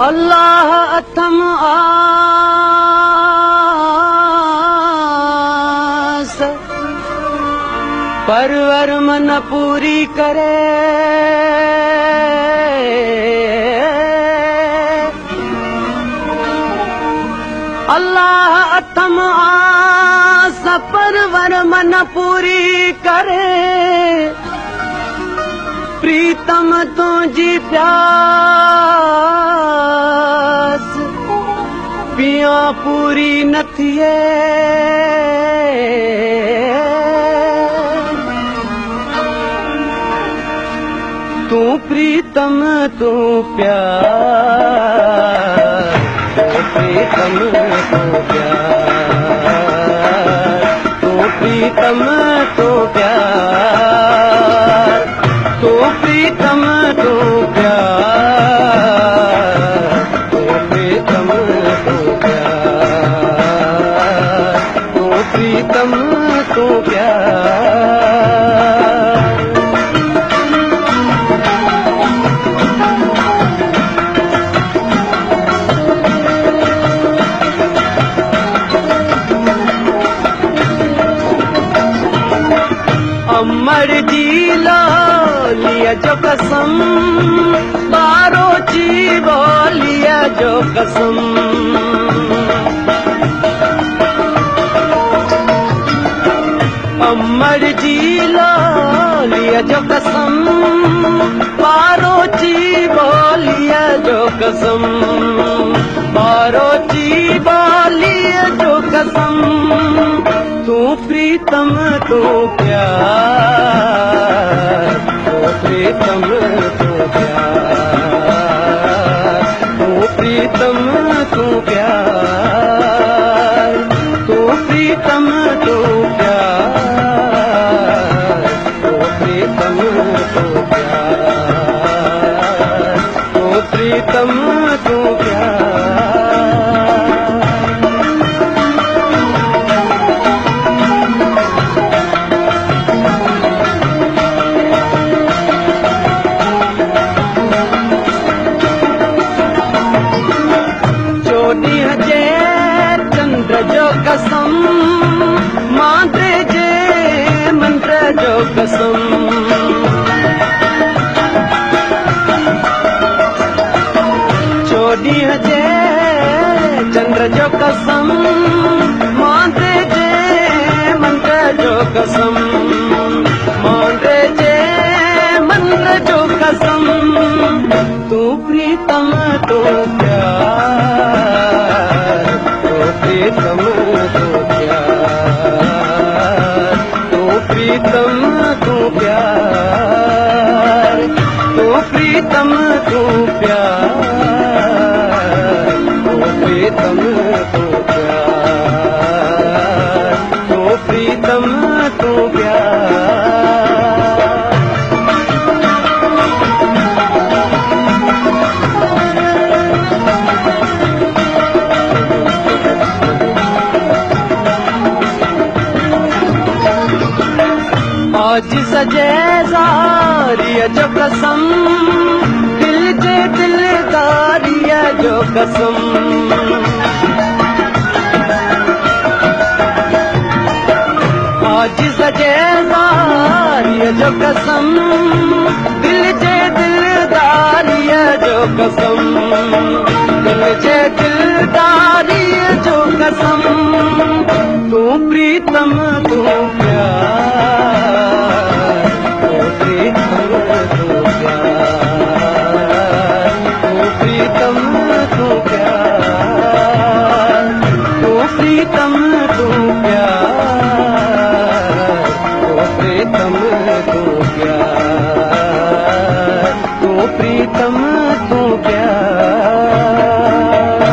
अल्लाह अथम आस परवर मन पूरी करे। अल्लाह अथम आस परवर मन पूरी करे। प्रीतम तुझी प्यास पिया पूरी न थिए। तू प्रीतम तू प्यार, तू प्रीतम तू प्यार, तू प्रीतम तू प्यार, तू प्रीतम तू प्यार, तू प्रीतम तू प्यार, तू प्रीतम तू प्यार। अमर जी लो लिया जो कसम, बारो जी बोलिया जो कसम। अमर जी लो लिया जो कसम, बारो जी बोलिया जो कसम, बारो जी बोलिया जो कसम। तू प्रीतम तू प्यार, तू प्रीतम तू प्यार, तू प्रीतम तू प्यार, तू प्रीतम तू प्यार, तू प्रीतम तू प्यार, तू प्रीतम तू प्यार। चंद्र जो कसम मांगे जे मंत्र जो कसम। चोरी जे चंद्र जो कसम मांगे जे मंत्र जो कसम, मांगे जे मंत्र जो कसम। तू प्रीतम तू प्यार, तू प्रीतम तू प्यार, तू प्रीतम तू प्यार, तू प्रीतम तू प्यार, तू प्रीतम तू प्यार, तू प्रीतम तू प्यार। आज सजे जारिया जो कसम, दिल जे दिलदारिया जो कसम। आज सजे जारिया जो कसम, दिल जे दिलदारिया जो कसम, दिल जे दिलदारिया जो कसम। तू प्रीतम तू प्यार, तू प्रीतम तू प्यार, तू प्रीतम तू प्यार, तू प्रीतम तू प्यार, तू प्रीतम तू प्यार, तू प्रीतम